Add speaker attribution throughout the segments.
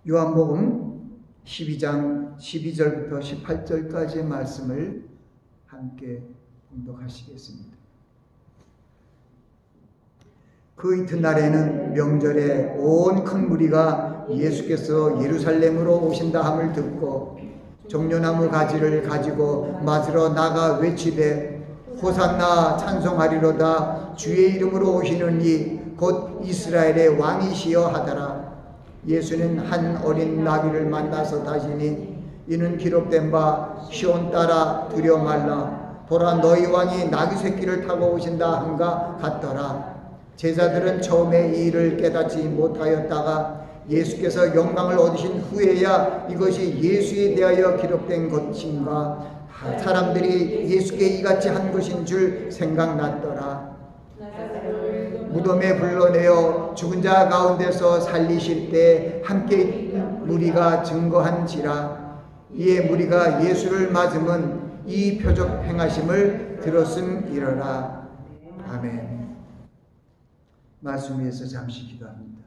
Speaker 1: 요한복음 12장 12절부터 18절까지의 말씀을 함께 봉독하시겠습니다. 그 이튿날에는 명절에 온 큰 무리가 예수께서 예루살렘으로 오신다 함을 듣고 종려나무 가지를 가지고 맞으러 나가 외치되 호산나 찬송하리로다 주의 이름으로 오시는 이 곧 이스라엘의 왕이시여 하더라. 예수는 한 어린 나귀를 만나서 다시니 이는 기록된 바 시온 따라 두려워 말라 보라 너희 왕이 나귀 새끼를 타고 오신다 함과 같더라. 제자들은 처음에 이 일을 깨닫지 못하였다가 예수께서 영광을 얻으신 후에야 이것이 예수에 대하여 기록된 것인가 사람들이 예수께 이같이 한 것인 줄 생각났더라. 무덤에 불러내어 죽은 자 가운데서 살리실 때 함께 무리가 증거한지라. 이에 무리가 예수를 맞음은 이 표적 행하심을 들었음이러라. 아멘. 말씀 위에서 잠시 기도합니다.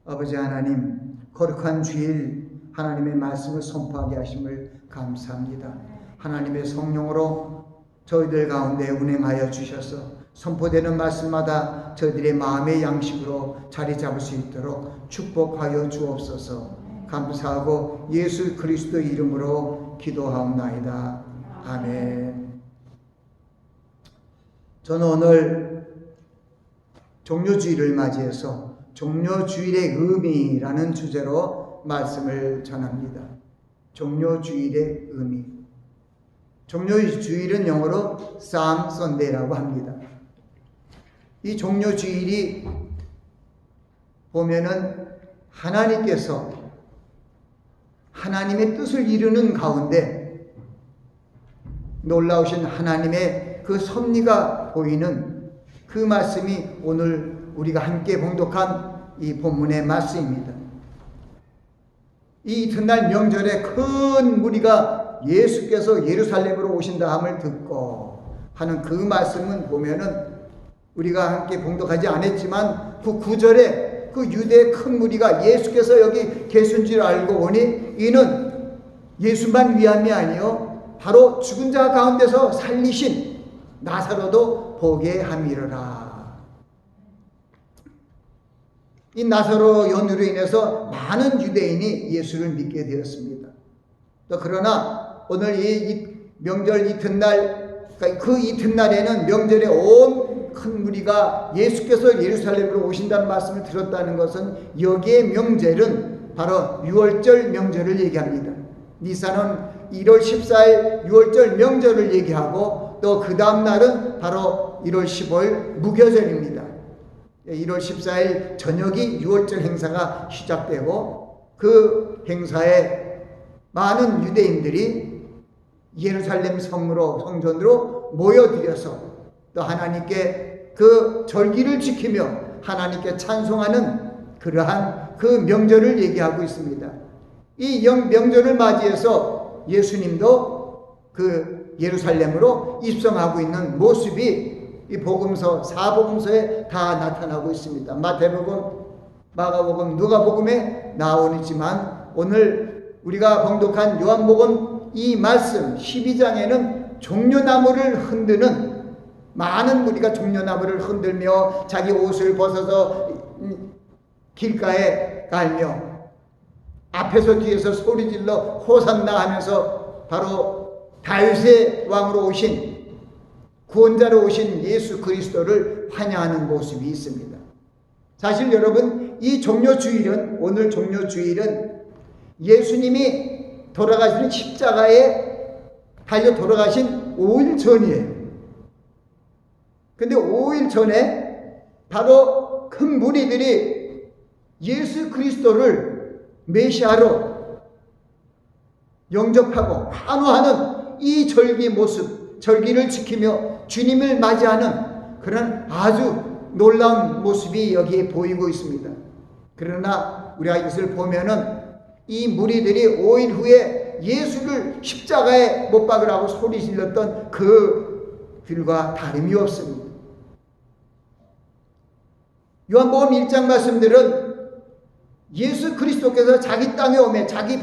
Speaker 1: 아버지 하나님, 거룩한 주일 하나님의 말씀을 선포하게 하심을 감사합니다. 하나님의 성령으로 저희들 가운데 운행하여 주셔서 선포되는 말씀마다 저희들의 마음의 양식으로 자리 잡을 수 있도록 축복하여 주옵소서. 감사하고 예수 그리스도 이름으로 기도하옵나이다. 아멘. 저는 오늘 종료주일을 맞이해서 종료주일의 의미라는 주제로 말씀을 전합니다. 종료주일의 의미. 종료주일은 영어로 Palm Sunday라고 합니다. 이 종료주일이 보면은 하나님께서 하나님의 뜻을 이루는 가운데 놀라우신 하나님의 그 섭리가 보이는 그 말씀이 오늘 우리가 함께 봉독한 이 본문의 말씀입니다. 이 이튿날 명절에 큰 무리가 예수께서 예루살렘으로 오신다 함을 듣고 하는 그 말씀은 보면은 우리가 함께 봉독하지 않았지만 그 9절에 그 유대의 큰 무리가 예수께서 여기 계신 줄 알고 보니 이는 예수만 위함이 아니요 바로 죽은 자 가운데서 살리신 나사로도 보게 함이로라. 이 나사로 연유로 인해서 많은 유대인이 예수를 믿게 되었습니다. 또 그러나 오늘 이 명절 이튿날, 그 이튿날에는 명절에 온 큰 무리가 예수께서 예루살렘으로 오신다는 말씀을 들었다는 것은 여기에 명절은 바로 유월절 명절을 얘기합니다. 니산은 1월 14일 유월절 명절을 얘기하고 또 그 다음 날은 바로 1월 15일 무교절입니다. 1월 14일 저녁이 유월절 행사가 시작되고 그 행사에 많은 유대인들이 예루살렘 성전으로 모여들여서 또 하나님께 그 절기를 지키며 하나님께 찬송하는 그러한 그 명절을 얘기하고 있습니다. 이 명절을 맞이해서 예수님도 그 예루살렘으로 입성하고 있는 모습이 이 복음서, 사복음서에 다 나타나고 있습니다. 마태복음, 마가복음, 누가복음에 나오지만 오늘 우리가 봉독한 요한복음 이 말씀 12장에는 종려나무를 흔드는 많은 무리가 종려나무를 흔들며 자기 옷을 벗어서 길가에 갈며 앞에서 뒤에서 소리질러 호산나 하면서 바로 다윗의 왕으로 오신 구원자로 오신 예수 그리스도를 환영하는 모습이 있습니다. 사실 여러분 이 종료주일은 오늘 종료주일은 예수님이 돌아가시는 십자가에 달려 돌아가신 5일 전이에요. 근데 5일 전에 바로 큰 무리들이 예수 그리스도를 메시아로 영접하고 환호하는 이 절기 모습, 절기를 지키며 주님을 맞이하는 그런 아주 놀라운 모습이 여기에 보이고 있습니다. 그러나 우리가 이것을 보면은 이 무리들이 5일 후에 예수를 십자가에 못 박으라고 소리 질렀던 그들과 다름이 없습니다. 요한복음 1장 말씀들은 예수 그리스도께서 자기 땅에 오매 자기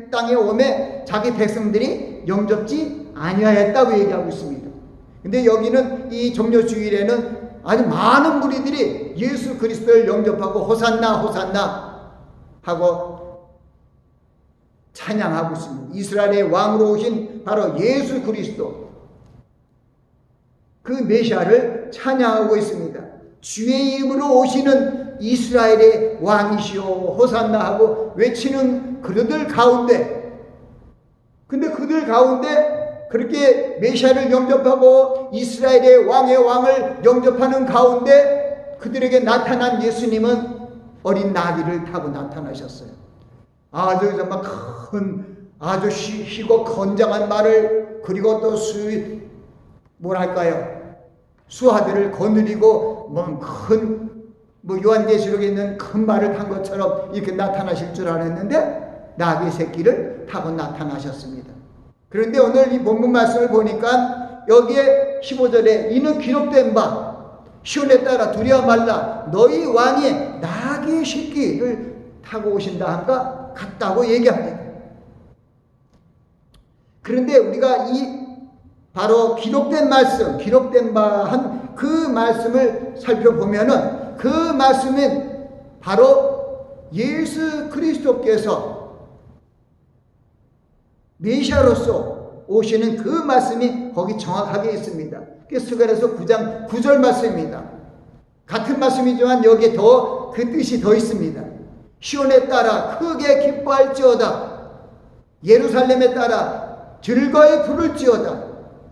Speaker 1: 땅에 오매 자기 백성들이 영접지 아니하였다고 얘기하고 있습니다. 근데 여기는 이 종려주일에는 아주 많은 무리들이 예수 그리스도를 영접하고 호산나 호산나 하고 찬양하고 있습니다. 이스라엘의 왕으로 오신 바로 예수 그리스도, 그 메시아를 찬양하고 있습니다. 주의 이름으로 오시는 이스라엘의 왕이시오 호산나 하고 외치는 그들 가운데, 근데 그들 가운데 그렇게 메시아를 영접하고 이스라엘의 왕의 왕을 영접하는 가운데 그들에게 나타난 예수님은 어린 나귀를 타고 나타나셨어요. 아주 정말 큰, 아주 희고 건장한 말을, 그리고 또 수하들을 거느리고 요한계시록에 있는 큰 말을 탄 것처럼 이렇게 나타나실 줄 알았는데 나귀 새끼를 타고 나타나셨습니다. 그런데 오늘 이 본문 말씀을 보니까 여기에 15절에 이는 기록된 바 시온에 따라 두려워 말라 너희 왕이 나귀의 새끼를 타고 오신다 함과 같다고 얘기합니다. 그런데 우리가 이 바로 기록된 말씀, 기록된 바 한 그 말씀을 살펴보면은 그 말씀은 바로 예수 그리스도께서 메시아로서 오시는 그 말씀이 거기 정확하게 있습니다. 스가랴서 9장 9절 말씀입니다. 같은 말씀이지만 여기에 더 그 뜻이 더 있습니다. 시온에 따라 크게 기뻐할지어다 예루살렘에 따라 즐거이 부를지어다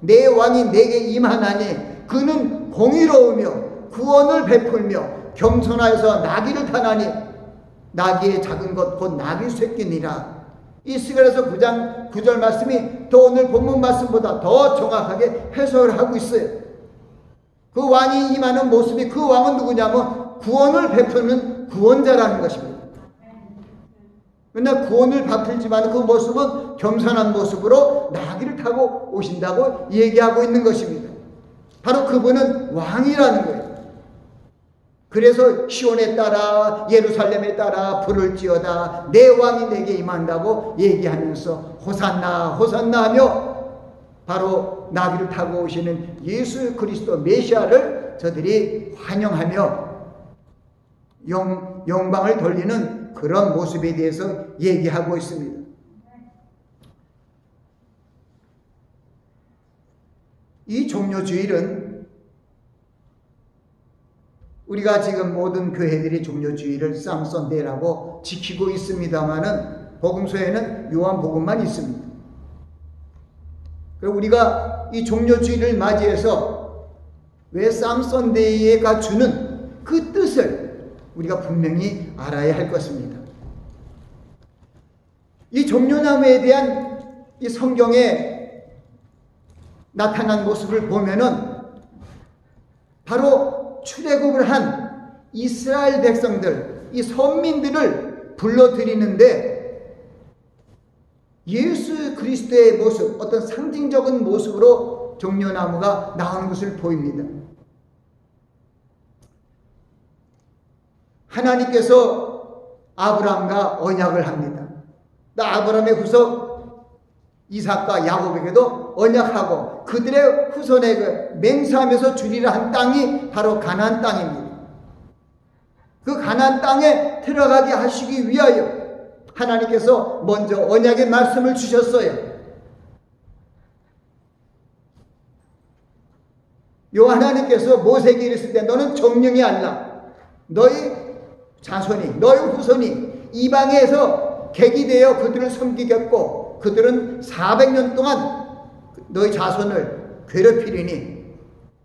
Speaker 1: 내 왕이 내게 임하나니 그는 공의로우며 구원을 베풀며 겸손하여서 나귀를 타나니 나귀의 작은 것 곧 나귀 새끼니라. 이 스가랴서 9장 9절 말씀이 또 오늘 본문 말씀보다 더 정확하게 해석을 하고 있어요. 그 왕이 임하는 모습이, 그 왕은 누구냐면 구원을 베푸는 구원자라는 것입니다. 그러나 구원을 베풀지만 그 모습은 겸손한 모습으로 나귀를 타고 오신다고 얘기하고 있는 것입니다. 바로 그분은 왕이라는 거예요. 그래서 시온에 따라 예루살렘에 따라 부를지어다 내 왕이 내게 임한다고 얘기하면서 호산나 호산나 하며 바로 나귀를 타고 오시는 예수 그리스도 메시아를 저들이 환영하며 영광을 돌리는 그런 모습에 대해서 얘기하고 있습니다. 이 종려주일은 우리가 지금 모든 교회들이 종려주일을 쌈선데이라고 지키고 있습니다마는 복음서에는 요한복음만 있습니다. 그리고 우리가 이 종려주일을 맞이해서 왜 쌈선데이가 주는 그 뜻을 우리가 분명히 알아야 할 것입니다. 이 종려나무에 대한 이 성경에 나타난 모습을 보면은 바로 출애굽을 한 이스라엘 백성들, 이 선민들을 불러들이는데 예수 그리스도의 모습, 어떤 상징적인 모습으로 종려나무가 나오는 것을 보입니다. 하나님께서 아브라함과 언약을 합니다. 아브라함의 후손 이삭과 야곱에게도 언약하고 그들의 후손에게 맹세하면서 주리라 한 땅이 바로 가나안 땅입니다. 그 가나안 땅에 들어가게 하시기 위하여 하나님께서 먼저 언약의 말씀을 주셨어요. 요 하나님께서 모세에게 이르실 때 너는 정령이 알라 너희 자손이 너희 후손이 이방에서 객이 되어 그들을 섬기겠고 그들은 400년 동안 너희 자손을 괴롭히리니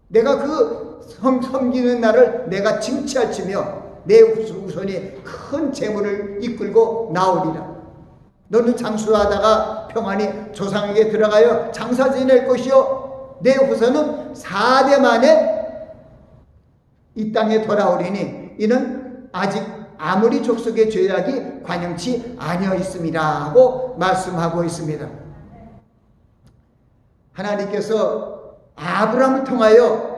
Speaker 1: 내가 그 섬기는 날을 내가 징치할지며 내 후손이 큰 재물을 이끌고 나오리라. 너는 장수하다가 평안히 조상에게 들어가여 장사 지낼 것이요 내 후손은 4대 만에 이 땅에 돌아오리니 이는 아직 아무리 족속의 죄악이 관영치 아니어 있음이라 하고 말씀하고 있습니다. 하나님께서 아브라함을 통하여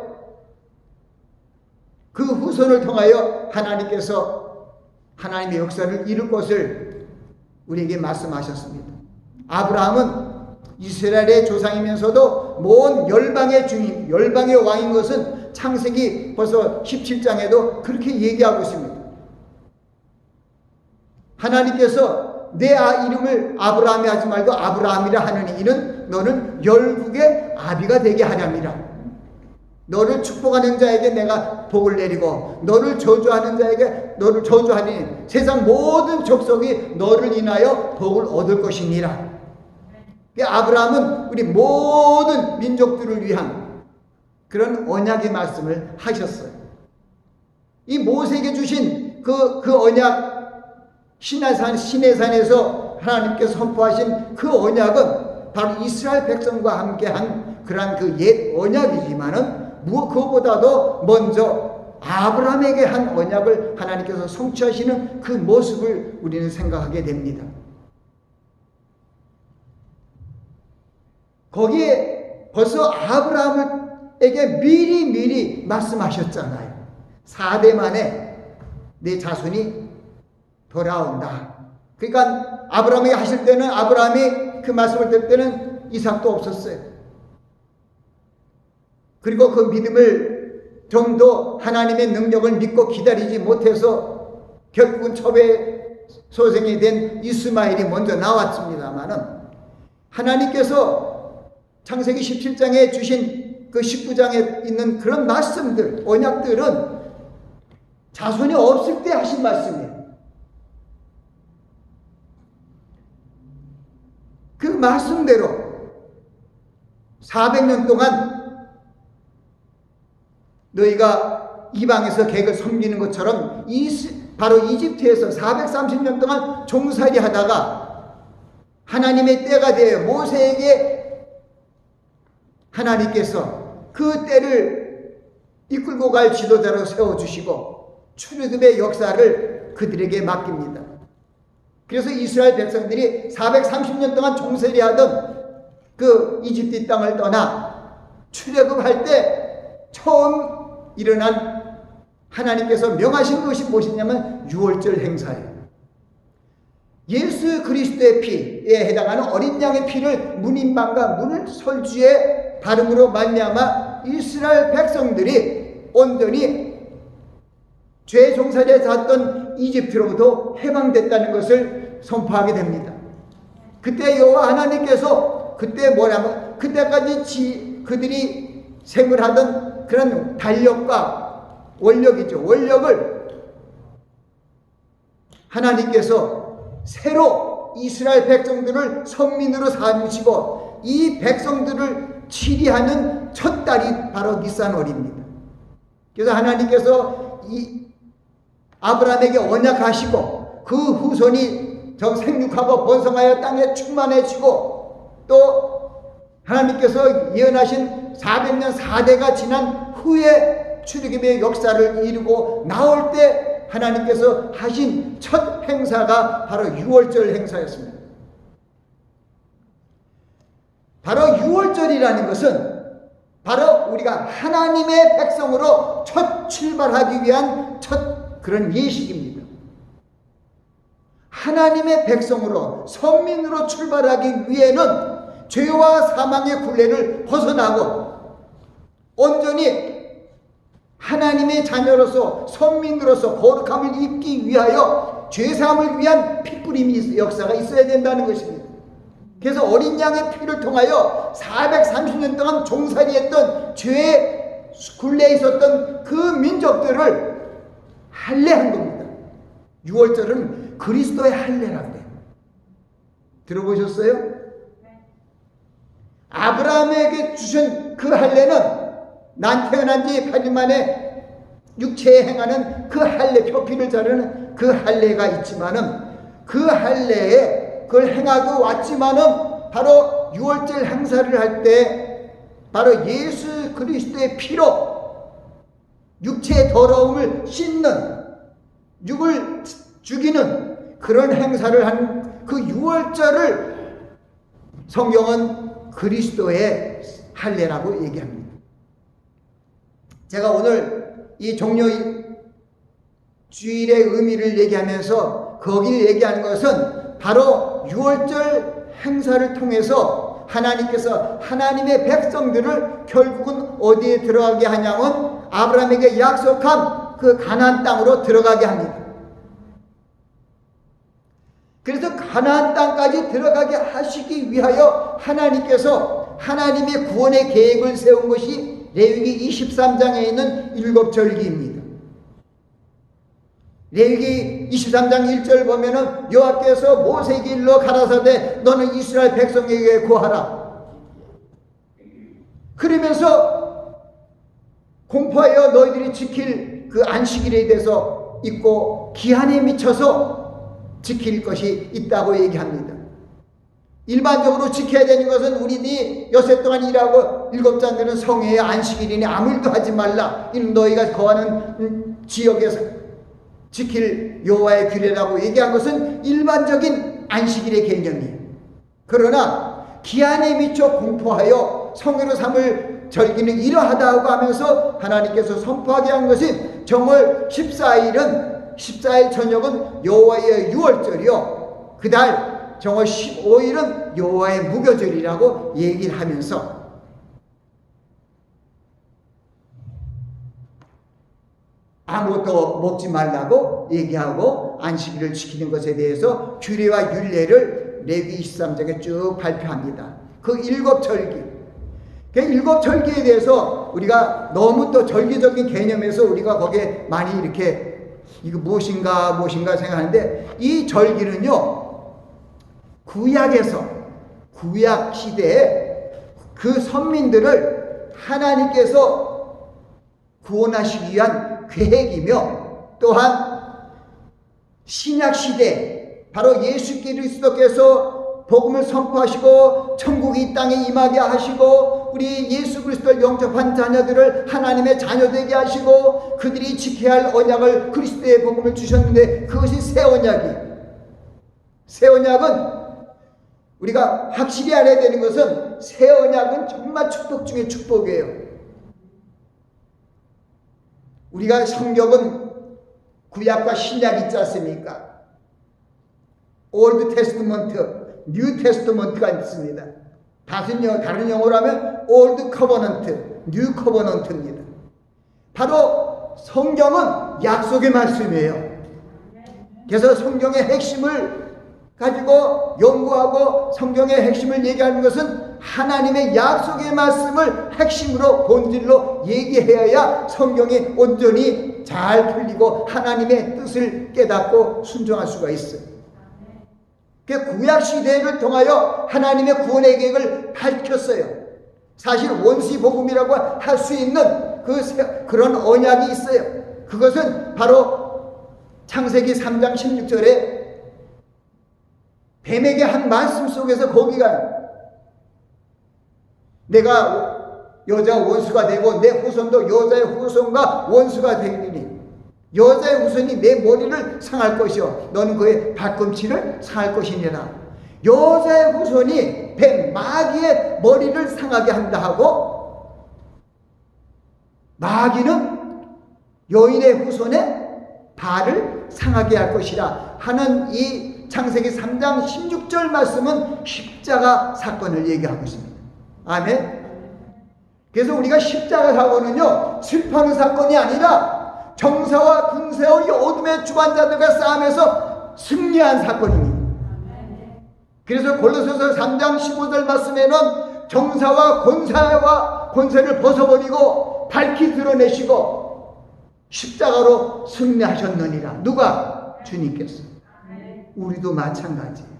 Speaker 1: 그 후손을 통하여 하나님께서 하나님의 역사를 이룰 것을 우리에게 말씀하셨습니다. 아브라함은 이스라엘의 조상이면서도 모든 열방의 주인, 열방의 왕인 것은 창세기 벌써 17장에도 그렇게 얘기하고 있습니다. 하나님께서 내 이름을 아브라함이 하지 말고 아브라함이라 하느니 이는 너는 열국의 아비가 되게 하렵니다. 너를 축복하는 자에게 내가 복을 내리고 너를 저주하는 자에게 너를 저주하니 세상 모든 족속이 너를 인하여 복을 얻을 것이니라. 아브라함은 우리 모든 민족들을 위한 그런 언약의 말씀을 하셨어요. 이 모세에게 주신 그 언약, 시내산에서 하나님께서 선포하신 그 언약은 바로 이스라엘 백성과 함께한 그러한 그 옛 언약이지만은 그것보다도 먼저 아브라함에게 한 언약을 하나님께서 성취하시는 그 모습을 우리는 생각하게 됩니다. 거기에 벌써 아브라함에게 미리 말씀하셨잖아요. 4대 만에 내 자손이 돌아온다. 그러니까 아브라함에게 하실 때는 아브라함이 그 말씀을 들을 때는 이삭도 없었어요. 그리고 그 믿음을 좀더 하나님의 능력을 믿고 기다리지 못해서 결국은 첩의 소생이 된 이스마엘이 먼저 나왔습니다마는 하나님께서 창세기 17장에 주신 그 19장에 있는 그런 말씀들, 언약들은 자손이 없을 때 하신 말씀이에요. 그 말씀대로 400년 동안 너희가 이방에서 객을 섬기는 것처럼 바로 이집트에서 430년 동안 종살이 하다가 하나님의 때가 되어 모세에게 하나님께서 그 때를 이끌고 갈 지도자로 세워주시고 출애굽의 역사를 그들에게 맡깁니다. 그래서 이스라엘 백성들이 430년 동안 종살이 하던 그 이집트 땅을 떠나 출애굽할 때 처음 일어난 하나님께서 명하신 것이 무엇이냐면 유월절 행사예요. 예수 그리스도의 피에 해당하는 어린 양의 피를 문인방과 문을 설주에 바름으로 말미암아 이스라엘 백성들이 온전히 죄 종살이에 샀던 이집트로부터 해방됐다는 것을 선포하게 됩니다. 그때 여호와 하나님께서 그때까지 그들이 생활하던 그런 달력과 원력이죠. 원력을 하나님께서 새로 이스라엘 백성들을 선민으로 삼으시고 이 백성들을 치리하는 첫 달이 바로 니산월입니다. 그래서 하나님께서 이 아브라함에게 언약하시고 그 후손이 생육하고 번성하여 땅에 충만해지고 또 하나님께서 예언하신 400년 4대가 지난 후에 출애굽의 역사를 이루고 나올 때 하나님께서 하신 첫 행사가 바로 유월절 행사였습니다. 바로 유월절이라는 것은 바로 우리가 하나님의 백성으로 첫 출발하기 위한 첫 그런 예식입니다. 하나님의 백성으로 선민으로 출발하기 위해는 죄와 사망의 굴레를 벗어나고 온전히 하나님의 자녀로서 선민으로서 거룩함을 입기 위하여 죄사함을 위한 피뿌림 역사가 있어야 된다는 것입니다. 그래서 어린 양의 피를 통하여 430년 동안 종살이했던 죄의 굴레에 있었던 그 민족들을 할례한 겁니다. 유월절은 그리스도의 할례라고 해요. 들어보셨어요? 아브라함에게 주신 그 할례는 난 태어난 지 8일 만에 육체에 행하는 그 할례, 표피를 자르는 그 할례가 있지만은 그 할례에 그걸 행하고 왔지만은 바로 유월절 행사를 할 때 바로 예수 그리스도의 피로 육체의 더러움을 씻는, 육을 죽이는 그런 행사를 한 그 유월절을 성경은 그리스도의 할례라고 얘기합니다. 제가 오늘 이 종려 주일의 의미를 얘기하면서 거기를 얘기하는 것은 바로 유월절 행사를 통해서 하나님께서 하나님의 백성들을 결국은 어디에 들어가게 하냐면 아브라함에게 약속한 그 가나안 땅으로 들어가게 합니다. 그래서 가나안 땅까지 들어가게 하시기 위하여 하나님께서 하나님의 구원의 계획을 세운 것이 레위기 23장에 있는 7절기입니다. 레위기 23장 1절 보면은 여호와께서 모세에게 일러 가라사대 너는 이스라엘 백성에게 고하라. 그러면서 공포하여 너희들이 지킬 그 안식일에 대해서 있고 기한에 미쳐서 지킬 것이 있다고 얘기합니다. 일반적으로 지켜야 되는 것은 우리들이 여세 동안 일하고 일곱째 되는 성회의 안식일이니 아무 일도 하지 말라. 이는 너희가 거하는 지역에서 지킬 여호와의 규례라고 얘기한 것은 일반적인 안식일의 개념이에요. 그러나 기한에 미쳐 공포하여 성회로 삼을 절기는 이러하다고 하면서 하나님께서 선포하게 한 것이 정월 14일 저녁은 여호와의 유월절이요 그달 정월 15일은 여호와의 무교절이라고 얘기를 하면서 아무것도 먹지 말라고 얘기하고 안식일을 지키는 것에 대해서 규례와 율례를 레위기 23장에 쭉 발표합니다. 그 7절기. 그 7절기에 대해서 우리가 너무 또 절기적인 개념에서 우리가 거기에 많이 이렇게 이거 무엇인가 생각하는데 이 절기는요 구약에서 구약 시대에 그 선민들을 하나님께서 구원하시기 위한 계획이며 또한 신약시대 바로 예수 그리스도께서 복음을 선포하시고 천국이 이 땅에 임하게 하시고 우리 예수 그리스도를 영접한 자녀들을 하나님의 자녀되게 하시고 그들이 지켜야 할 언약을 그리스도의 복음을 주셨는데 그것이 새 언약이에요. 새 언약은 우리가 확실히 알아야 되는 것은 새 언약은 정말 축복 중에 축복이에요. 우리가 성경은 구약과 신약 있지 않습니까? 올드 테스트먼트, 뉴 테스트먼트가 있습니다. 다른 영어로 하면 올드 커버넌트, 뉴 커버넌트입니다. 바로 성경은 약속의 말씀이에요. 그래서 성경의 핵심을 가지고 연구하고 성경의 핵심을 얘기하는 것은 하나님의 약속의 말씀을 핵심으로 본질로 얘기해야 성경이 온전히 잘 풀리고 하나님의 뜻을 깨닫고 순종할 수가 있어요. 그 구약 시대를 통하여 하나님의 구원의 계획을 밝혔어요. 사실 원시 복음이라고 할 수 있는 그런 언약이 있어요. 그것은 바로 창세기 3장 16절에 뱀에게 한 말씀 속에서 거기가 내가 여자 원수가 되고 내 후손도 여자의 후손과 원수가 되리니 여자의 후손이 내 머리를 상할 것이요 너는 그의 발꿈치를 상할 것이니라. 여자의 후손이 뱀 마귀의 머리를 상하게 한다 하고 마귀는 여인의 후손의 발을 상하게 할 것이라 하는 이 창세기 3장 16절 말씀은 십자가 사건을 얘기하고 있습니다. 아멘. 그래서 우리가 십자가 사건은요 슬퍼하는 사건이 아니라 정사와 군세와 이 어둠의 주관자들과 싸움에서 승리한 사건입니다. 그래서 골로새서 3장 15절 말씀에는 정사와 권세를 벗어버리고 밝히 드러내시고 십자가로 승리하셨느니라. 누가? 주님께서. 우리도 마찬가지예요.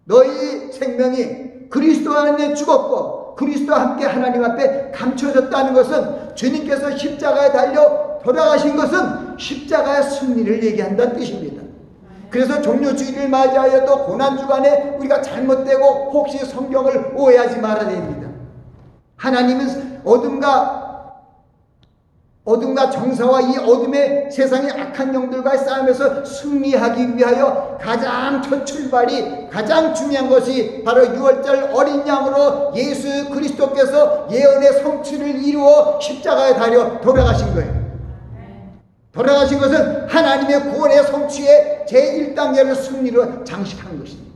Speaker 1: 너희 생명이 그리스도 안에 죽었고 그리스도와 함께 하나님 앞에 감춰졌다는 것은 주님께서 십자가에 달려 돌아가신 것은 십자가의 승리를 얘기한다는 뜻입니다. 그래서 종료주의를 맞이하여도 고난주간에 우리가 잘못되고 혹시 성경을 오해하지 말아야 됩니다. 하나님은 어둠과 정사와 이 어둠의 세상의 악한 영들과의 싸움에서 승리하기 위하여 가장 첫 출발이 가장 중요한 것이 바로 유월절 어린 양으로 예수 그리스도께서 예언의 성취를 이루어 십자가에 달려 돌아가신 거예요. 돌아가신 것은 하나님의 구원의 성취의 제1단계를 승리로 장식한 것입니다.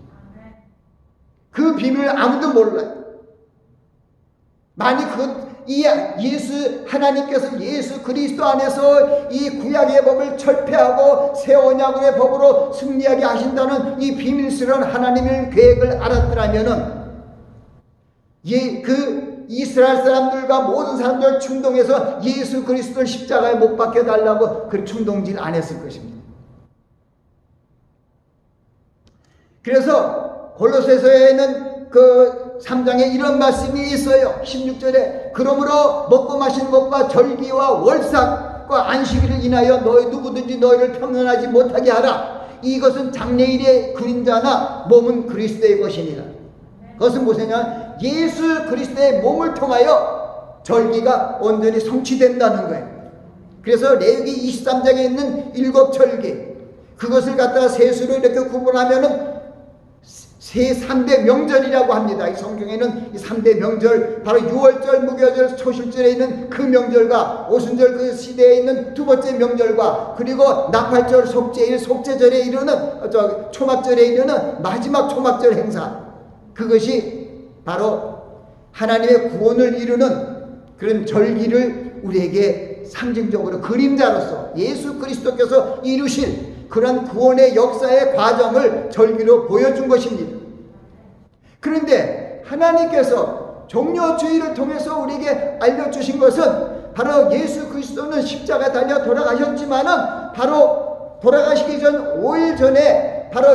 Speaker 1: 그 비밀을 아무도 몰라요. 만약 하나님께서 예수 그리스도 안에서 이 구약의 법을 철폐하고 새 언약의 법으로 승리하게 하신다는 이 비밀스러운 하나님의 계획을 알았더라면은 그 이스라엘 사람들과 모든 사람들 충동해서 예수 그리스도를 십자가에 못 박혀 달라고 그 충동질 안 했을 것입니다. 그래서 골로새서에는 그 3장에 이런 말씀이 있어요. 16절에 그러므로 먹고 마시는 것과 절기와 월삭과 안식일을 인하여 누구든지 너희를 평안하지 못하게 하라. 이것은 장래일의 그림자나 몸은 그리스도의 것이니라. 그것은 무엇이냐? 예수 그리스도의 몸을 통하여 절기가 온전히 성취된다는 거예요. 그래서 레위기 23장에 있는 7절기, 그것을 갖다가 세수로 이렇게 구분하면은 세 3대 명절이라고 합니다. 이 성경에는 이 3대 명절, 바로 6월절, 무교절, 초실절에 있는 그 명절과 오순절 그 시대에 있는 두 번째 명절과 그리고 나팔절, 속죄절에 이르는 초막절에 이르는 마지막 초막절 행사, 그것이 바로 하나님의 구원을 이루는 그런 절기를 우리에게 상징적으로 그림자로서 예수 그리스도께서 이루실 그런 구원의 역사의 과정을 절기로 보여준 것입니다. 그런데 하나님께서 종료주의를 통해서 우리에게 알려주신 것은 바로 예수 그리스도는 십자가에 달려 돌아가셨지만은 바로 돌아가시기 전 5일 전에 바로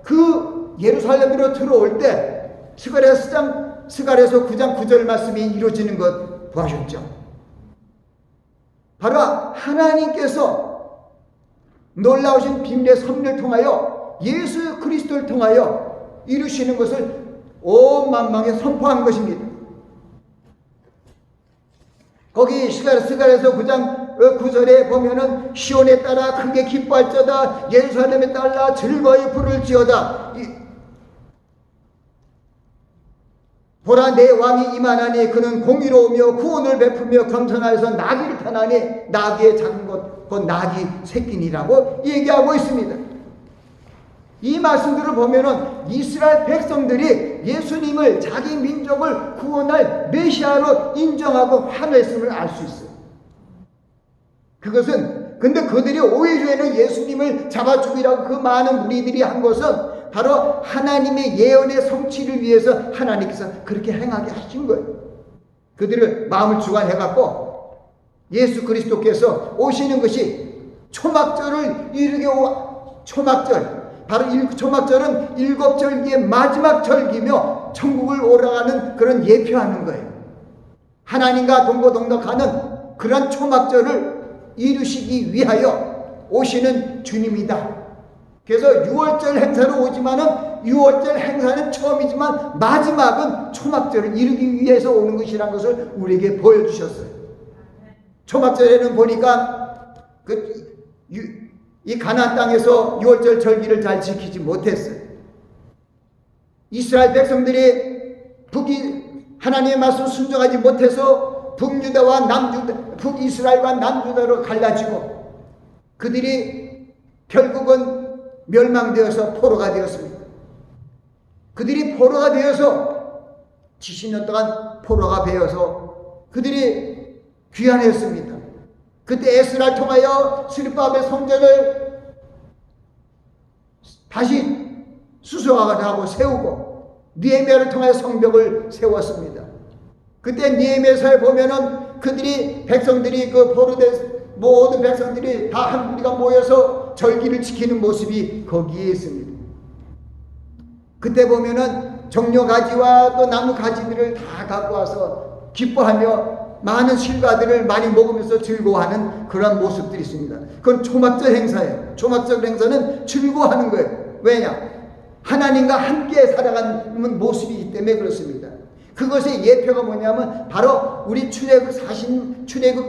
Speaker 1: 그 예루살렘으로 들어올 때 스가랴서 9장 9절 말씀이 이루어지는 것 보셨죠? 바로 하나님께서 놀라우신 비밀의 섭리를 통하여 예수 그리스도를 통하여 이루시는 것을 온 만방에 선포한 것입니다. 거기 스가랴서 9장 9절에 보면은 시온에 따라 크게 기뻐할지어다 예루살렘에 따라 즐거이 부를지어다. 보라 내 왕이 임하나니 그는 공의로우며 구원을 베푸며 겸손하여서 나귀를 타나니 나귀의 작은 것 곧 나귀 새끼니라고 얘기하고 있습니다. 이 말씀들을 보면은 이스라엘 백성들이 예수님을 자기 민족을 구원할 메시아로 인정하고 환호했음을 알 수 있어요. 그것은 근데 그들이 오히려는 예수님을 잡아 죽이라고 그 많은 무리들이 한 것은 바로 하나님의 예언의 성취를 위해서 하나님께서 그렇게 행하게 하신 거예요. 그들을 마음을 주관해갖고 예수 그리스도께서 오시는 것이 초막절을 이르게 초막절, 바로 초막절은 7절기의 마지막 절기며 천국을 오라가는 그런 예표하는 거예요. 하나님과 동고동락하는 그런 초막절을 이루시기 위하여 오시는 주님이다. 그래서 6월절 행사로 오지만은 6월절 행사는 처음이지만 마지막은 초막절을 이루기 위해서 오는 것이라는 것을 우리에게 보여주셨어요. 초막절에는 보니까 이 가나안 땅에서 6월절 절기를 잘 지키지 못했어요. 이스라엘 백성들이 하나님의 말씀 순종하지 못해서 북이스라엘과 남유다로 갈라지고 그들이 결국은 멸망되어서 포로가 되었습니다. 그들이 포로가 되어서 70년 동안 포로가 되어서 그들이 귀환했습니다. 그때 에스라를 통하여 스룹바벨 성전을 다시 수수하고 세우고 느헤미야를 통하여 성벽을 세웠습니다. 그때 느헤미야서에 보면은 백성들이 그 포로된 모든 백성들이 다 한 무리가 모여서 절기를 지키는 모습이 거기에 있습니다. 그때 보면은 종려가지와 또 나무 가지들을 다 갖고 와서 기뻐하며 많은 실과들을 많이 먹으면서 즐거워하는 그런 모습들이 있습니다. 그건 초막절 행사예요. 초막절 행사는 즐거워하는 거예요. 왜냐? 하나님과 함께 살아가는 모습이기 때문에 그렇습니다. 그것의 예표가 뭐냐면 바로 우리 출애굽한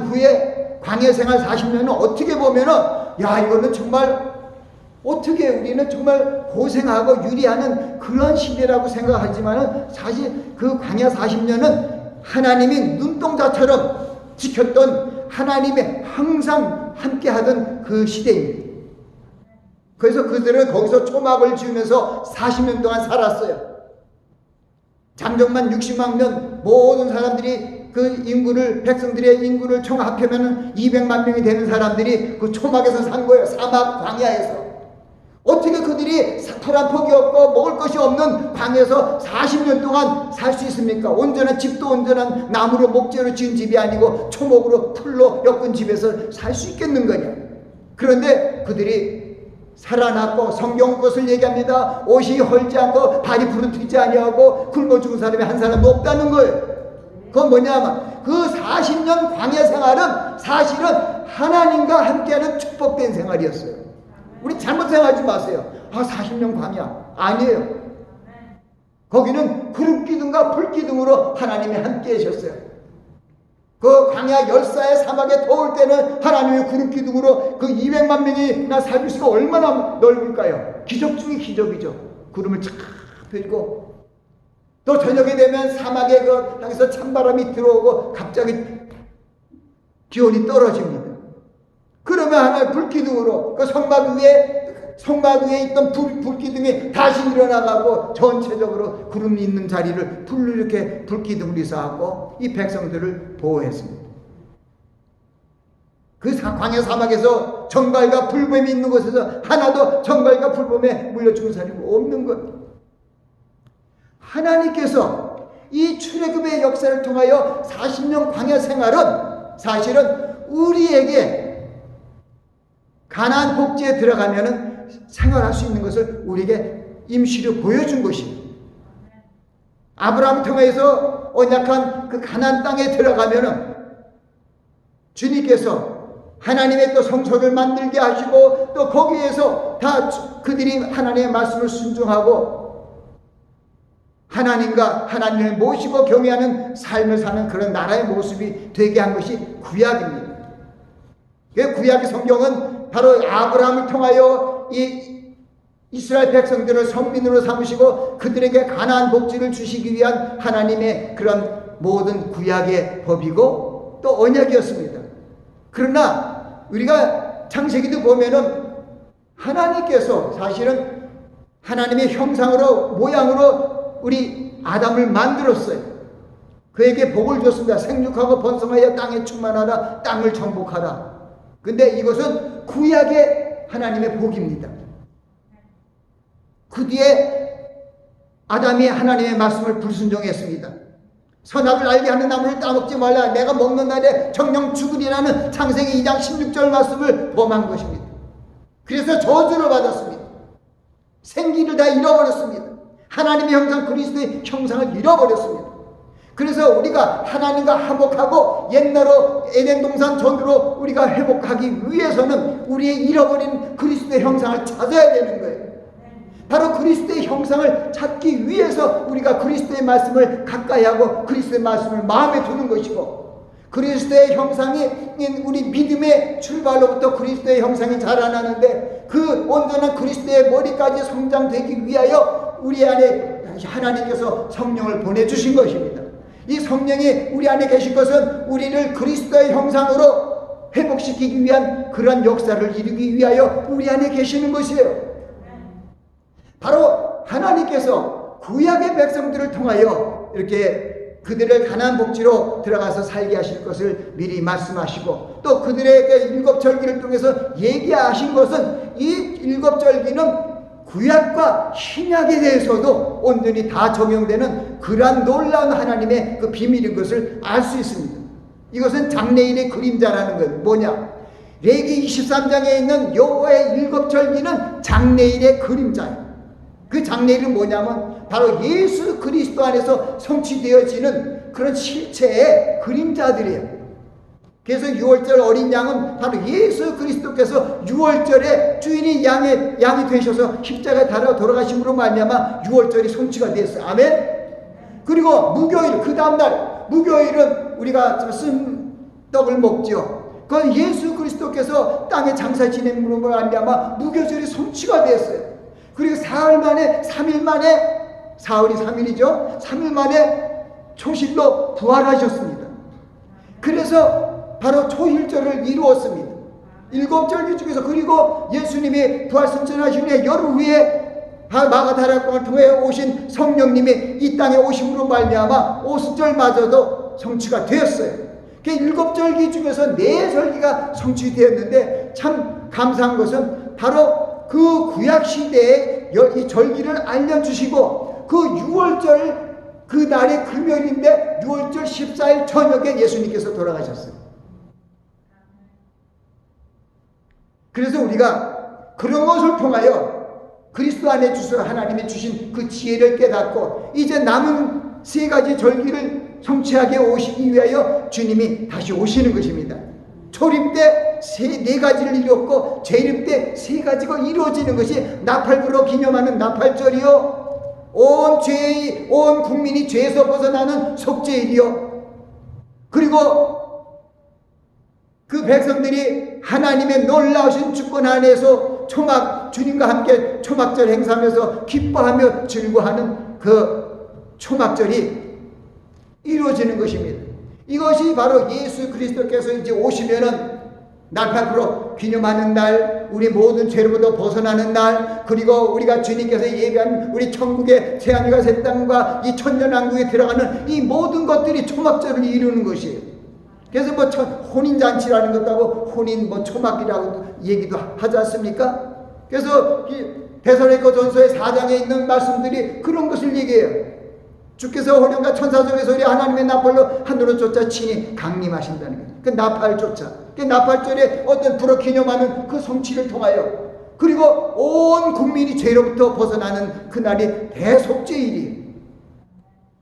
Speaker 1: 후에 광야 생활 40년은 어떻게 보면은 이거는 정말 어떻게 우리는 정말 고생하고 유리하는 그런 시대라고 생각하지만은 사실 그 광야 40년은 하나님이 눈동자처럼 지켰던 하나님의 항상 함께 하던 그 시대입니다. 그래서 그들은 거기서 초막을 지으면서 40년 동안 살았어요. 장정만 60만 명, 모든 사람들이 그 인구를, 백성들의 인구를 총 합하면 200만 명이 되는 사람들이 그 초막에서 산 거예요. 사막 광야에서. 어떻게 그들이 털 한 폭이 없고 먹을 것이 없는 방에서 40년 동안 살 수 있습니까? 온전한 집도 온전한 나무로 목재로 지은 집이 아니고 초목으로 풀로 엮은 집에서 살 수 있겠는 거냐? 그런데 그들이 살아났고, 성경 것을 얘기합니다. 옷이 헐지 않고 발이 부르트지 아니하고 굶어 죽은 사람이 한 사람도 없다는 거예요. 그건 뭐냐면 그 40년 광야 생활은 사실은 하나님과 함께하는 축복된 생활이었어요. 우리 잘못 생각하지 마세요. 40년 광야. 아니에요. 거기는 구름 기둥과 불 기둥으로 하나님이 함께 하셨어요. 그 광야 열사의 사막에 더울 때는 하나님의 구름 기둥으로 그 200만 명이나 살릴 수가 얼마나 넓을까요? 기적 중에 기적이죠. 구름을 쫙 펴고 또 저녁이 되면 사막에 그 향해서 찬바람이 들어오고 갑자기 기온이 떨어집니다. 그러면 하나의 불기둥으로 그 성막 위에 있던 불기둥이 다시 일어나가고 전체적으로 구름이 있는 자리를 불로 이렇게 불기둥을 이사하고 이 백성들을 보호했습니다. 그 광야 사막에서 정갈과 불뱀이 있는 곳에서 하나도 정갈과 불뱀에 물려 죽은 사람이 없는 것. 하나님께서 이 출애굽의 역사를 통하여 40년 광야 생활은 사실은 우리에게 가나안 복지에 들어가면은 생활할 수 있는 것을 우리에게 임시로 보여준 것입니다. 아브라함을 통해서 언약한 그 가나안 땅에 들어가면은 주님께서 하나님의 또 성소를 만들게 하시고 또 거기에서 다 그들이 하나님의 말씀을 순종하고 하나님과 하나님을 모시고 경외하는 삶을 사는 그런 나라의 모습이 되게 한 것이 구약입니다. 구약의 성경은 바로 아브라함을 통하여 이 이스라엘 백성들을 선민으로 삼으시고 그들에게 가나안 복지를 주시기 위한 하나님의 그런 모든 구약의 법이고 또 언약이었습니다. 그러나 우리가 창세기도 보면은 하나님께서 사실은 하나님의 형상으로 모양으로 우리 아담을 만들었어요. 그에게 복을 줬습니다. 생육하고 번성하여 땅에 충만하라, 땅을 정복하라. 근데 이것은 구약의 하나님의 복입니다. 그 뒤에 아담이 하나님의 말씀을 불순종했습니다. 선악을 알게 하는 나무를 따먹지 말라. 내가 먹는 날에 정령 죽으리라는 창세기 2장 16절 말씀을 범한 것입니다. 그래서 저주를 받았습니다. 생기를 다 잃어버렸습니다. 하나님의 형상 그리스도의 형상을 잃어버렸습니다. 그래서 우리가 하나님과 화목하고 옛날로 에덴 동산 전으로 우리가 회복하기 위해서는 우리의 잃어버린 그리스도의 형상을 찾아야 되는 거예요. 바로 그리스도의 형상을 찾기 위해서 우리가 그리스도의 말씀을 가까이 하고 그리스도의 말씀을 마음에 두는 것이고, 그리스도의 형상이 우리 믿음의 출발로부터 그리스도의 형상이 자라나는데 그 온전한 그리스도의 머리까지 성장되기 위하여 우리 안에 하나님께서 성령을 보내주신 것입니다. 이 성령이 우리 안에 계신 것은 우리를 그리스도의 형상으로 회복시키기 위한 그런 역사를 이루기 위하여 우리 안에 계시는 것이에요. 바로 하나님께서 구약의 백성들을 통하여 이렇게 그들을 가나안 복지로 들어가서 살게 하실 것을 미리 말씀하시고, 또 그들에게 일곱절기를 통해서 얘기하신 것은 이 일곱절기는 구약과 신약에 대해서도 온전히 다 적용되는 그러한 놀라운 하나님의 그 비밀인 것을 알 수 있습니다. 이것은 장래일의 그림자라는 건 뭐냐? 레위기 23장에 있는 여호와의 일곱절기는 장래일의 그림자예요. 그 장래일은 뭐냐면 바로 예수 그리스도 안에서 성취되어지는 그런 실체의 그림자들이에요. 그래서 6월절 어린 양은 바로 예수 그리스도께서 6월절에 주인이 양이 되셔서 십자가에 달아 돌아가심으로 말미암아 6월절이 성취가 되었어요. 아멘. 그리고 무교일, 그 다음날 무교일은 우리가 쓴 떡을 먹죠. 그건 예수 그리스도께서 땅에 장사 지냄으로 말미암아 무교절이 성취가 되었어요. 그리고 사흘 만에 3일 만에, 사흘이 3일이죠. 3일 만에 초실로 부활하셨습니다. 그래서 바로 초일절을 이루었습니다. 7절기 중에서, 그리고 예수님이 부활승천하신 후에 열흘 후에 마가다락방을 통해 오신 성령님이 이 땅에 오심으로 말미암아 오순절마저도 성취가 되었어요. 그 7절기 중에서 4절기가 성취되었는데, 참 감사한 것은 바로 그 구약시대에 이 절기를 알려주시고, 그 6월절 그 날이 금요일인데 6월절 14일 저녁에 예수님께서 돌아가셨어요. 그래서 우리가 그런 것을 통하여 그리스도 안에 주셔 하나님이 주신 그 지혜를 깨닫고, 이제 남은 3가지 절기를 성취하게 오시기 위하여 주님이 다시 오시는 것입니다. 초림 때 4가지를 이뤘고, 재림 때 3가지가 이루어지는 것이 나팔부로 기념하는 나팔절이요, 온 국민이 죄에서 벗어나는 속죄일이요, 그리고 그 백성들이 하나님의 놀라우신 주권 안에서 주님과 함께 초막절 행사하면서 기뻐하며 즐거워하는 그 초막절이 이루어지는 것입니다. 이것이 바로 예수 그리스도께서 이제 오시면은 나팔부로 기념하는 날, 우리 모든 죄로부터 벗어나는 날, 그리고 우리가 주님께서 예비한 우리 천국의 새하늘과 새 땅과 이 천년왕국에 들어가는 이 모든 것들이 초막절을 이루는 것이에요. 그래서 혼인잔치라는 것도 하고 혼인 초막이라고 얘기도 하지 않습니까? 그래서 데살로니가전서의 4장에 있는 말씀들이 그런 것을 얘기해요. 주께서 호령과 천사들의 소리 하나님의 나팔로 하늘로 쫓아 친히 강림하신다는 거예요. 그 나팔 쫓아, 그 나팔절에 어떤 불어 기념하는 그 성취를 통하여, 그리고 온 국민이 죄로부터 벗어나는 그날이 대속죄일이에요.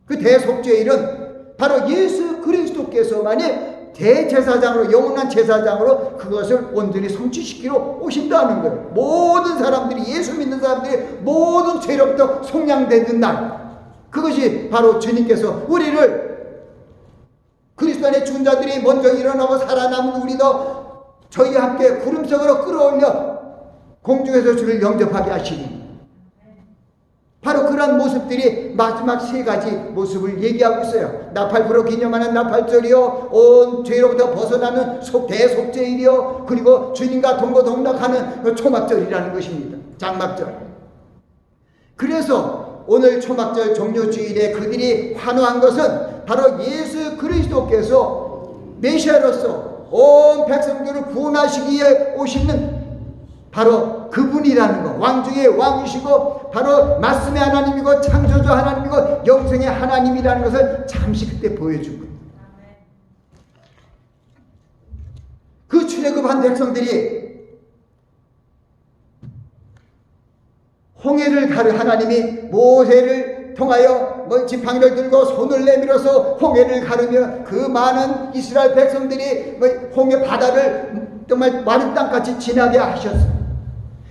Speaker 1: 그 대속죄일은 바로 예수 그리스도께서만이 대제사장으로, 영원한 제사장으로 그것을 온전히 성취시키러 오신다는 거예요. 모든 사람들이, 예수 믿는 사람들이 모든 죄로부터 속량되는 날, 그것이 바로 주님께서 우리를, 그리스도 안에 죽은 자들이 먼저 일어나고 살아남은 우리도 저희와 함께 구름속으로 끌어올려 공중에서 주를 영접하게 하시니, 바로 그런 모습들이 마지막 3가지 모습을 얘기하고 있어요. 나팔부로 기념하는 나팔절이요, 온 죄로부터 벗어나는 대속죄일이요, 그리고 주님과 동고동락하는 초막절이라는 것입니다. 장막절. 그래서 오늘 초막절 종료주일에 그들이 환호한 것은 바로 예수 그리스도께서 메시아로서 온 백성들을 구원하시기 위해 오시는 바로 그분이라는 것, 왕 중에 왕이시고 바로 말씀의 하나님이고 창조주 하나님이고 영생의 하나님이라는 것을 잠시 그때 보여준 거예요. 그 출애굽한 백성들이 홍해를 가르, 하나님이 모세를 통하여 지팡이를 들고 손을 내밀어서 홍해를 가르며 그 많은 이스라엘 백성들이 홍해 바다를 정말 마른 땅같이 지나게 하셨어요.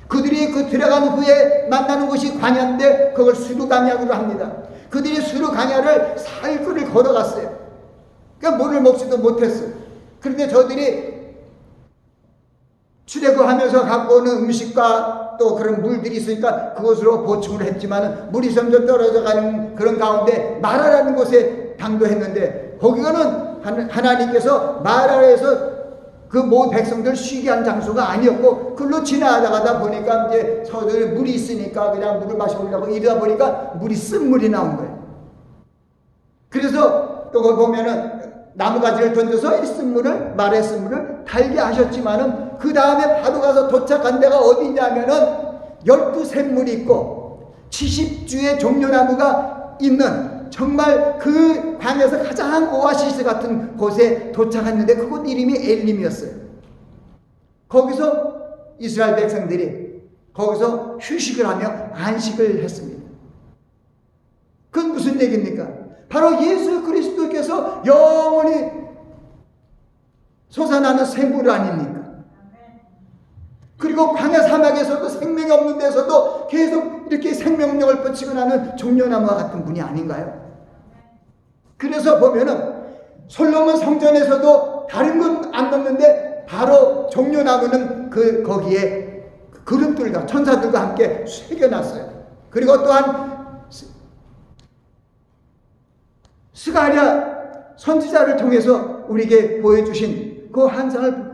Speaker 1: 그들이 그 들어간 후에 만나는 곳이 광야인데 그걸 수르강야로 합니다. 그들이 수르강야를 사흘거리를 걸어갔어요. 그러니까 물을 먹지도 못했어요. 그런데 저들이 출애굽하면서 갖고 오는 음식과 또 그런 물들이 있으니까 그것으로 보충을 했지만 물이 점점 떨어져 가는 그런 가운데 마라라는 곳에 당도했는데, 거기는 하나님께서 마라에서 그 모든 백성들 쉬게 한 장소가 아니었고, 그걸로 지나가다 보니까 이제 서들이 물이 있으니까 그냥 물을 마셔보려고 이러다 보니까 물이 쓴 물이 나온 거예요. 그래서 또 거기 보면은 나무가지를 던져서 이 쓴물을, 말의 쓴물을 달게 하셨지만은 그 다음에 바로 가서 도착한 데가 어디냐면은 12샘물이 있고 70주의 종려나무가 있는 정말 그 광야에서 가장 오아시스 같은 곳에 도착했는데 그곳 이름이 엘림이었어요. 거기서 이스라엘 백성들이 거기서 휴식을 하며 안식을 했습니다. 그건 무슨 얘기입니까? 바로 예수 그리스도께서 영원히 솟아나는 샘물 아닙니까? 그리고 광야 사막에서도 생명이 없는 데서도 계속 이렇게 생명력을 뻗치고 나는 종려나무와 같은 분이 아닌가요? 그래서 보면은 솔로몬 성전에서도 다른 건 안 넣는데 바로 종려나무는 거기에 그룹들과 천사들과 함께 새겨놨어요. 그리고 또한 스가랴 선지자를 통해서 우리에게 보여주신 그 환상을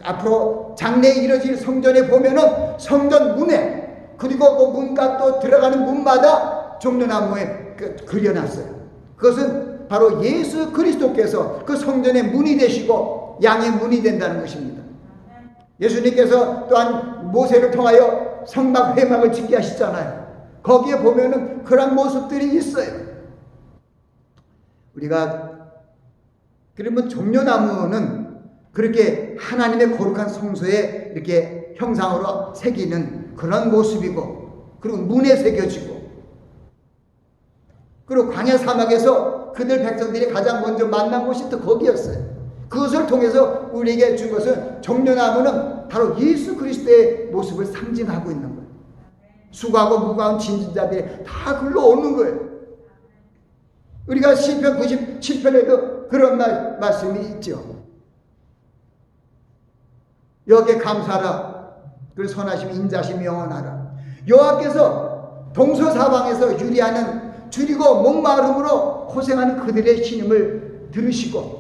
Speaker 1: 앞으로 장래에 이뤄질 성전에 보면은 성전 문에, 그리고 그 문과 또 들어가는 문마다 종려나무에 그려놨어요. 그것은 바로 예수 그리스도께서 그 성전의 문이 되시고 양의 문이 된다는 것입니다. 예수님께서 또한 모세를 통하여 성막 회막을 짓게 하시잖아요. 거기에 보면은 그런 모습들이 있어요. 우리가 그러면 종려나무는 그렇게 하나님의 거룩한 성소에 이렇게 형상으로 새기는 그런 모습이고, 그리고 문에 새겨지고, 그리고 광야 사막에서 그들 백성들이 가장 먼저 만난 곳이 또 거기였어요. 그것을 통해서 우리에게 준 것은 종려나무는 바로 예수 그리스도의 모습을 상징하고 있는 거예요. 수고하고 무거운 진진자들이 다 글로 오는 거예요. 우리가 시편 97편에도 그런 말씀이 있죠. 여기에 감사하라. 그리고 선하심 인자심이 영원하라. 여호와께서 동서사방에서 유리하는 줄이고 목마름으로 고생하는 그들의 신음을 들으시고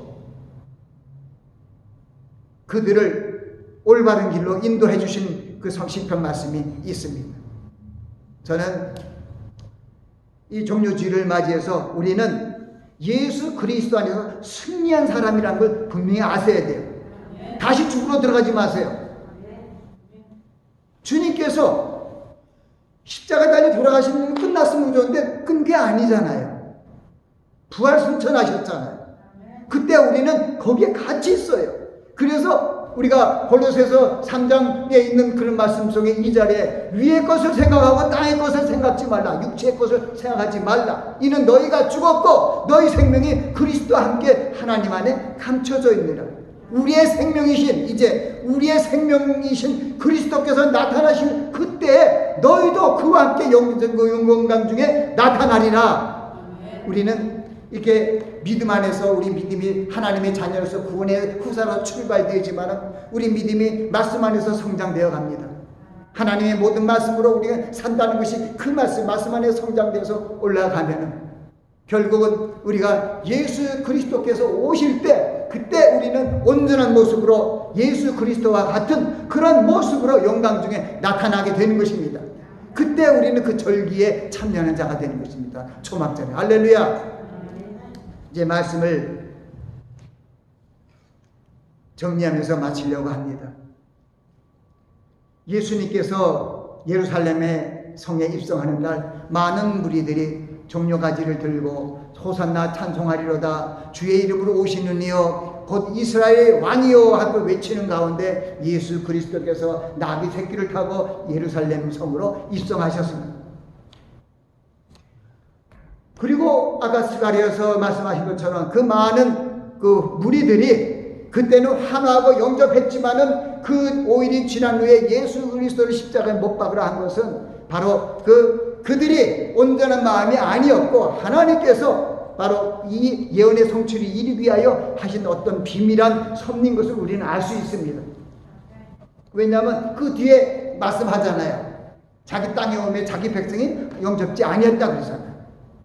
Speaker 1: 그들을 올바른 길로 인도해 주신 그 시편 말씀이 있습니다. 저는 이 종료주의를 맞이해서 우리는 예수 그리스도 안에서 승리한 사람이라는 걸 분명히 아셔야 돼요. 다시 죽으러 들어가지 마세요. 주님께서 십자가 달려 돌아가시는 건 끝났으면 좋은데 그게 아니잖아요. 부활 승천하셨잖아요. 그때 우리는 거기에 같이 있어요. 그래서 우리가 골로새서 3장에 있는 그런 말씀 속에 이 자리에 위의 것을 생각하고 땅의 것을 생각지 말라. 육체의 것을 생각하지 말라. 이는 너희가 죽었고 너희 생명이 그리스도와 함께 하나님 안에 감춰져 있느라. 우리의 생명이신, 이제 우리의 생명이신 그리스도께서 나타나신 그때 너희도 그와 함께 영광 중에 나타나리라. 우리는 이렇게 믿음 안에서 우리 믿음이 하나님의 자녀로서 구원의 후사로 출발되지만 우리 믿음이 말씀 안에서 성장되어 갑니다. 하나님의 모든 말씀으로 우리가 산다는 것이 그 말씀 안에 성장되어서 올라가면은 결국은 우리가 예수 그리스도께서 오실 때 그때 우리는 온전한 모습으로 예수 그리스도와 같은 그런 모습으로 영광 중에 나타나게 되는 것입니다. 그때 우리는 그 절기에 참여하는 자가 되는 것입니다. 초막절에. 할렐루야. 이제 말씀을 정리하면서 마치려고 합니다. 예수님께서 예루살렘의 성에 입성하는 날 많은 무리들이 종려가지를 들고 호산나 찬송하리로다 주의 이름으로 오시는 이여 곧 이스라엘의 왕이여 하고 외치는 가운데 예수 그리스도께서 나귀 새끼를 타고 예루살렘 성으로 입성하셨습니다. 그리고 아까 스가랴서 말씀하신 것처럼 그 많은 그 무리들이 그때는 환호하고 영접했지만은 그 5일이 지난 후에 예수 그리스도를 십자가에 못 박으라 한 것은 바로 그들이 온전한 마음이 아니었고 하나님께서 바로 이 예언의 성취를 이루기 위하여 하신 어떤 비밀한 섭리인 것을 우리는 알 수 있습니다. 왜냐하면 그 뒤에 말씀하잖아요. 자기 땅에 오면 자기 백성이 영접지 아니었다 그러잖아요.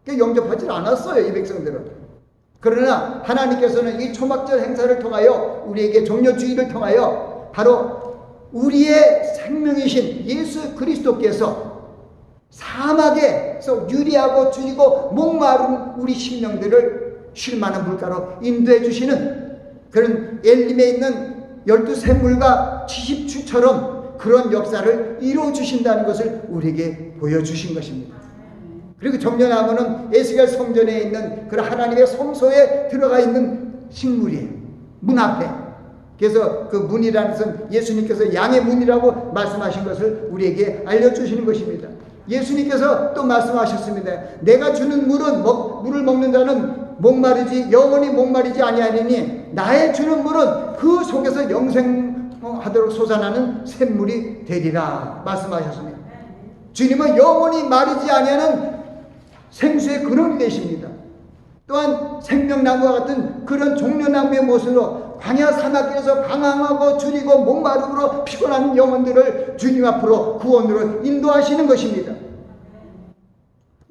Speaker 1: 영접하지 않았어요, 이 백성들은. 그러나 하나님께서는 이 초막절 행사를 통하여 우리에게 종려주의를 통하여 바로 우리의 생명이신 예수 그리스도께서 사막에서 유리하고 줄이고 목마른 우리 심령들을 쉴만한 물가로 인도해 주시는 그런 엘림에 있는 12샘물과 70추처럼 그런 역사를 이루어 주신다는 것을 우리에게 보여주신 것입니다. 그리고 종려나무는 에스겔 성전에 있는 그런 하나님의 성소에 들어가 있는 식물이에요. 문 앞에. 그래서 그 문이라는 것은 예수님께서 양의 문이라고 말씀하신 것을 우리에게 알려주시는 것입니다. 예수님께서 또 말씀하셨습니다. 내가 주는 물은 물을 먹는 자는 목마르지 영원히 목마르지 아니하리니 나의 주는 물은 그 속에서 영생하도록 솟아나는 샘물이 되리라 말씀하셨습니다. 주님은 영원히 마르지 아니하는 생수의 근원이 되십니다. 또한 생명나무와 같은 그런 종려나무의 모습으로 광야 사막에서 방황하고 줄이고 목마름으로 피곤한 영혼들을 주님 앞으로 구원으로 인도하시는 것입니다.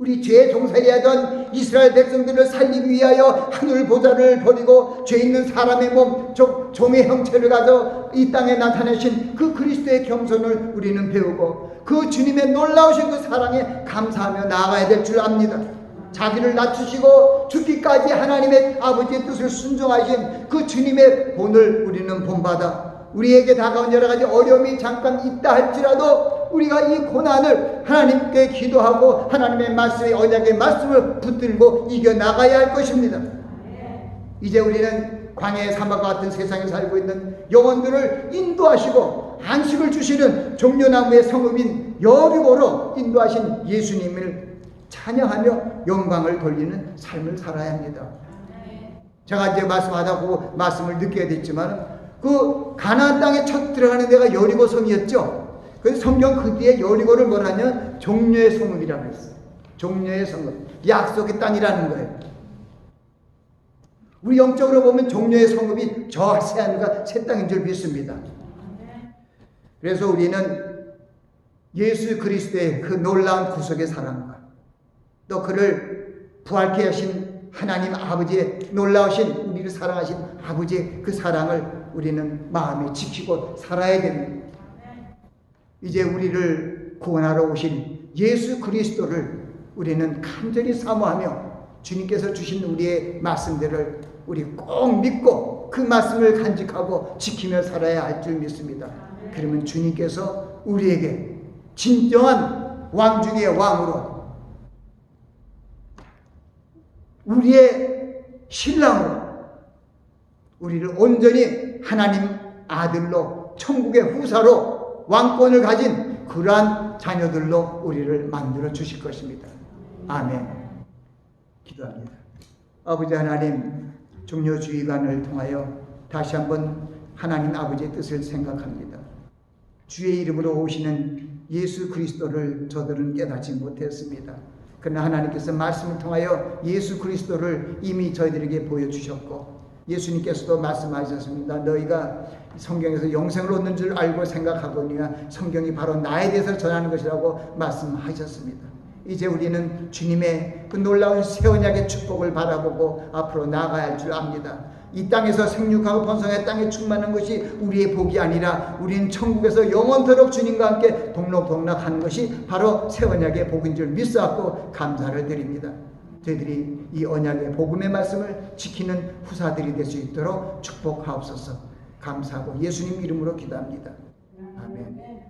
Speaker 1: 우리 죄에 종살이하던 이스라엘 백성들을 살리기 위하여 하늘 보좌를 버리고 죄 있는 사람의 몸, 즉 종의 형체를 가져 이 땅에 나타내신 그 그리스도의 겸손을 우리는 배우고 그 주님의 놀라우신 그 사랑에 감사하며 나아가야 될 줄 압니다. 자기를 낮추시고 죽기까지 하나님의 아버지의 뜻을 순종하신 그 주님의 본을 우리는 본받아 우리에게 다가온 여러 가지 어려움이 잠깐 있다 할지라도 우리가 이 고난을 하나님께 기도하고 하나님의 말씀에 언약의 말씀을 붙들고 이겨나가야 할 것입니다. 이제 우리는 광야의 사막과 같은 세상에 살고 있는 영혼들을 인도하시고 안식을 주시는 종려나무의 성읍인 여리고로 인도하신 예수님을 찬양하며 영광을 돌리는 삶을 살아야 합니다. 제가 이제 말씀하다 보고 말씀을 느끼게 됐지만 그 가나안 땅에 첫 들어가는 데가 여리고 성이었죠. 그래서 성경 그 뒤에 여리고를 뭐라냐? 종려의 성읍이라고 했어요. 종려의 성읍, 약속의 땅이라는 거예요. 우리 영적으로 보면 종려의 성읍이 저 세안과 새 땅인 줄 믿습니다. 그래서 우리는 예수 그리스도의 그 놀라운 구속의 사랑과 또 그를 부활케 하신 하나님 아버지의 놀라우신 우리를 사랑하신 아버지의 그 사랑을 우리는 마음에 지키고 살아야 됩니다. 이제 우리를 구원하러 오신 예수 그리스도를 우리는 간절히 사모하며 주님께서 주신 우리의 말씀들을 우리 꼭 믿고 그 말씀을 간직하고 지키며 살아야 할 줄 믿습니다. 그러면 주님께서 우리에게 진정한 왕 중의 왕으로 우리의 신랑으로 우리를 온전히 하나님 아들로 천국의 후사로 왕권을 가진 그러한 자녀들로 우리를 만들어 주실 것입니다. 아멘. 기도합니다. 아버지 하나님, 종려주의관을 통하여 다시 한번 하나님 아버지의 뜻을 생각합니다. 주의 이름으로 오시는 예수 그리스도를 저들은 깨닫지 못했습니다. 그러나 하나님께서 말씀을 통하여 예수 그리스도를 이미 저희들에게 보여주셨고 예수님께서도 말씀하셨습니다. 너희가 성경에서 영생을 얻는 줄 알고 생각하거니와 성경이 바로 나에 대해서 전하는 것이라고 말씀하셨습니다. 이제 우리는 주님의 그 놀라운 새 언약의 축복을 바라보고 앞으로 나아가야 할 줄 압니다. 이 땅에서 생육하고 번성의 땅에 충만한 것이 우리의 복이 아니라 우리는 천국에서 영원토록 주님과 함께 동록동락하는 것이 바로 새 언약의 복인 줄 믿사옵고 감사를 드립니다. 저희들이 이 언약의 복음의 말씀을 지키는 후사들이 될 수 있도록 축복하옵소서. 감사하고 예수님 이름으로 기도합니다. 아멘.